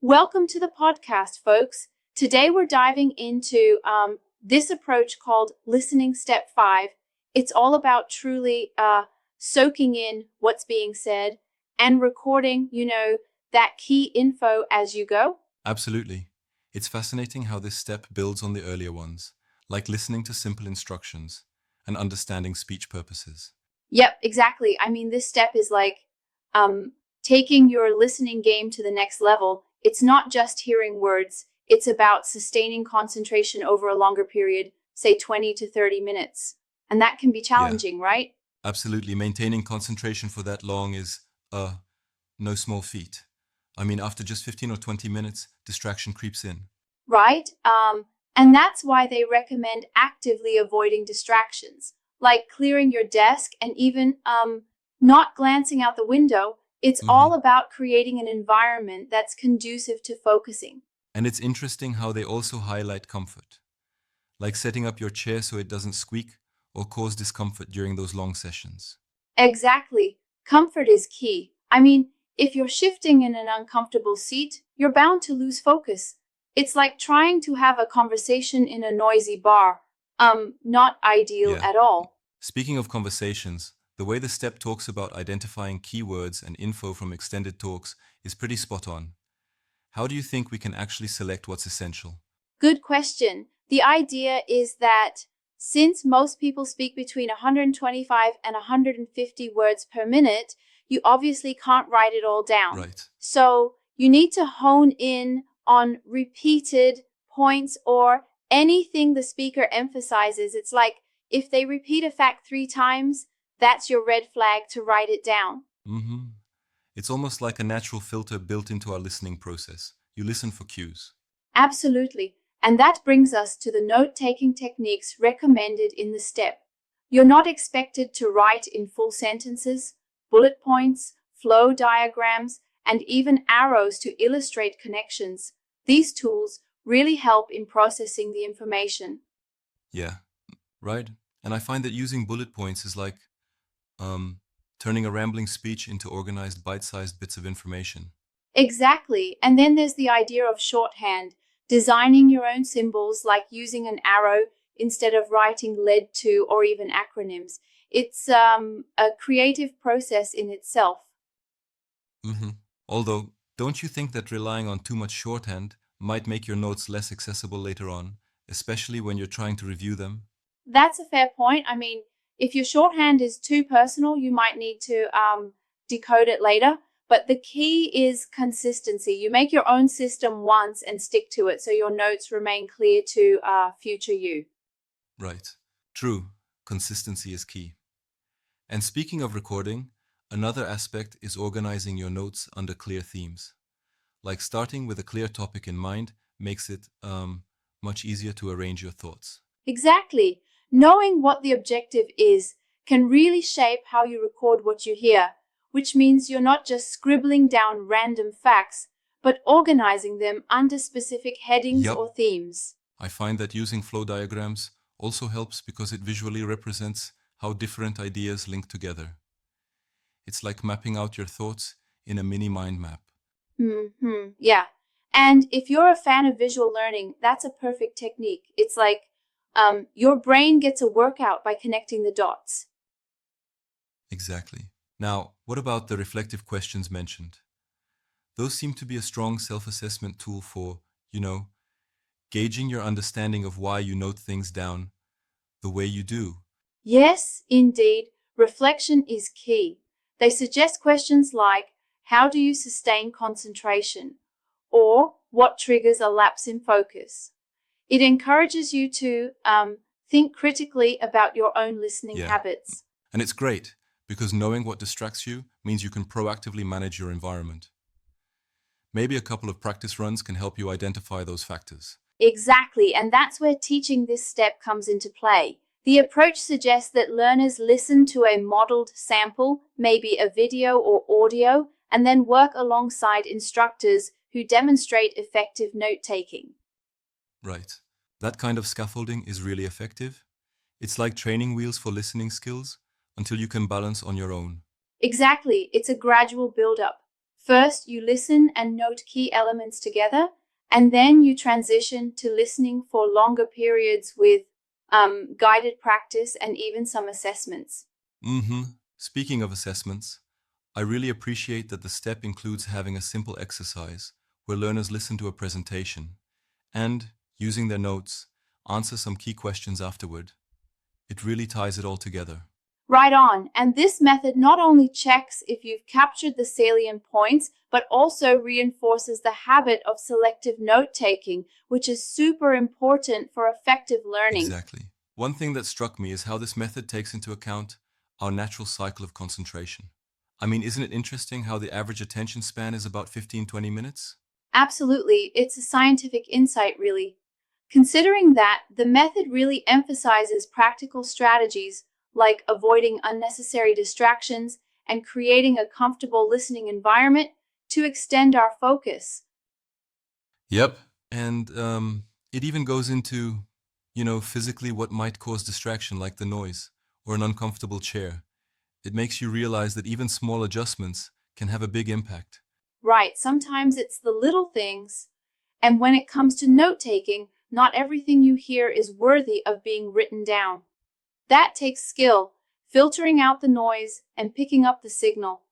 Welcome to the podcast, folks. Today we're diving into this approach called Listening Step 5. It's all about truly soaking in what's being said and recording, that key info as you go. Absolutely. It's fascinating how this step builds on the earlier ones, like listening to simple instructions and understanding speech purposes. Yep, exactly. I mean, this step is like um, taking your listening game to the next level. It's not just hearing words, it's about sustaining concentration over a longer period, say 20 to 30 minutes. And that can be Yeah, challenging, right? absolutely. Maintaining concentration for that long is no small feat. I mean, after just 15 or 20 minutes, distraction creeps in. Right? And that's why they recommend actively avoiding distractions, like clearing your desk and even not glancing out the window. It's hmm all about creating an environment that's conducive to focusing. And it's interesting how they also highlight comfort, like setting up your chair so it doesn't squeak or cause discomfort during those long sessions. Exactly. Comfort is key. I mean, if you're shifting in an uncomfortable seat, you're bound to lose focus. It's like trying to have a conversation in a noisy bar. Not ideal Yeah. at all. Speaking of conversations, the way the step talks about identifying keywords and info from extended talks is pretty spot on. How do you think we can actually select what's essential? Good question. The idea is that since most people speak between 125 and 150 words per minute, you obviously can't write it all down. Right. So you need to hone in on repeated points or anything the speaker emphasizes. It's like if they repeat a fact 3 times, that's your red flag to write it down. Mm-hmm. It's almost like a natural filter built into our listening process. You listen for cues. Absolutely. And that brings us to the note taking techniques recommended in the step. You're not expected to write in full sentences, bullet points, flow diagrams, and even arrows to illustrate connections. These tools really help in processing the information. Yeah, right? And I find that using bullet points is like um, turning a rambling speech into organized bite sized bits of information. Exactly. And then there's the idea of shorthand, designing your own symbols, like using an arrow instead of writing lead to or even acronyms. It's a creative process in itself. hmm Although, don't you think that relying on too much shorthand might make your notes less accessible later on, especially when you're trying to review them? That's a fair point. I mean, if your shorthand is too personal, you might need to decode it later. But the key is consistency. You make your own system once and stick to it so your notes remain clear to future you. Right. True, consistency is key. And speaking of recording, another aspect is organizing your notes under clear themes. Like starting with a clear topic in mind makes it much easier to arrange your thoughts. Exactly. Knowing what the objective is can really shape how you record what you hear, which means you're not just scribbling down random facts, but organizing them under specific headings Yup, or themes. I find that using flow diagrams also helps because it visually represents how different ideas link together. It's like mapping out your thoughts in a mini mind map. Yeah. And if you're a fan of visual learning, that's a perfect technique. It's like your brain gets a workout by connecting the dots. Exactly. Now, what about the reflective questions mentioned? Those seem to be a strong self assessment tool for, you know, gauging your understanding of why you note things down the way you do. Yes, indeed, reflection is key. They suggest questions like, how do you sustain concentration? Or what triggers a lapse in focus? It encourages you to think critically about your own listening Yeah. habits. And it's great because knowing what distracts you means you can proactively manage your environment. Maybe a couple of practice runs can help you identify those factors. Exactly, and that's where teaching this step comes into play. The approach suggests that learners listen to a modeled sample, maybe a video or audio, and then work alongside instructors who demonstrate effective note taking. Right. That kind of scaffolding is really effective. It's like training wheels for listening skills until you can balance on your own. Exactly, it's a gradual build up. First, you listen and note key elements together, and then you transition to listening for longer periods with guided practice and even some assessments. Mm-hmm. Speaking of assessments, I really appreciate that the step includes having a simple exercise where learners listen to a presentation and, using their notes, answer some key questions afterward. It really ties it all together. Right on. And this method not only checks if you've captured the salient points, but also reinforces the habit of selective note taking, which is super important for effective learning. Exactly. One thing that struck me is how this method takes into account our natural cycle of concentration. I mean, isn't it interesting how the average attention span is about 15-20 minutes? Absolutely, it's a scientific insight, really. Considering that, the method really emphasizes practical strategies like avoiding unnecessary distractions and creating a comfortable listening environment to extend our focus. Yep. And it even goes into, physically what might cause distraction, like the noise or an uncomfortable chair. It makes you realize that even small adjustments can have a big impact. Right, sometimes it's the little things. And when it comes to note taking, not everything you hear is worthy of being written down. That takes skill, filtering out the noise and picking up the signal.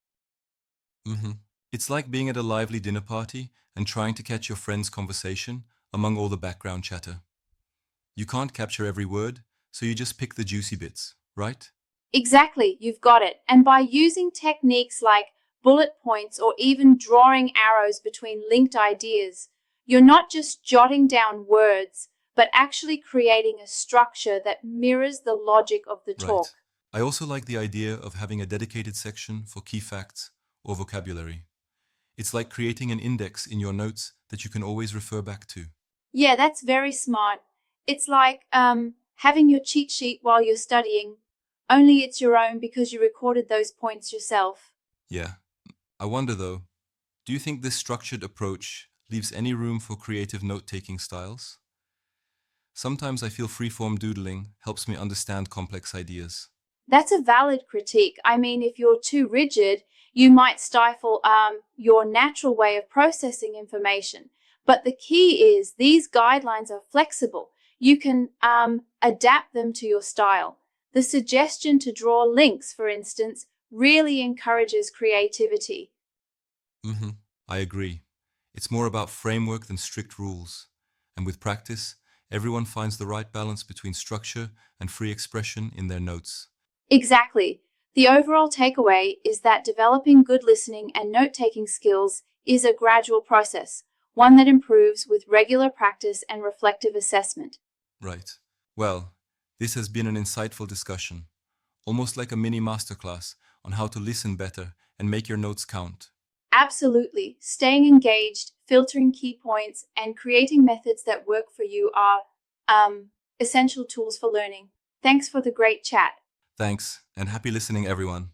hmm It's like being at a lively dinner party and trying to catch your friend's conversation among all the background chatter. You can't capture every word, so you just pick the juicy bits, right? Exactly, you've got it. And by using techniques like bullet points or even drawing arrows between linked ideas, you're not just jotting down words, but actually creating a structure that mirrors the logic of the Right. talk. I also like the idea of having a dedicated section for key facts or vocabulary. It's like creating an index in your notes that you can always refer back to. Yeah, that's very smart. It's like having your cheat sheet while you're studying, only it's your own because you recorded those points yourself. Yeah. I wonder though, do you think this structured approach leaves any room for creative note taking styles? Sometimes I feel freeform doodling helps me understand complex ideas. That's a valid critique. I mean, if you're too rigid, you might stifle your natural way of processing information. But the key is these guidelines are flexible. You can adapt them to your style. The suggestion to draw links, for instance, really encourages creativity. hmm I agree. It's more about framework than strict rules. And with practice, everyone finds the right balance between structure and free expression in their notes. Exactly. The overall takeaway is that developing good listening and note taking skills is a gradual process, one that improves with regular practice and reflective assessment. Right. Well, this has been an insightful discussion, almost like a mini masterclass on how to listen better and make your notes count. Absolutely. Staying engaged, filtering key points, and creating methods that work for you are essential tools for learning. Thanks for the great chat. Thanks, and happy listening, everyone.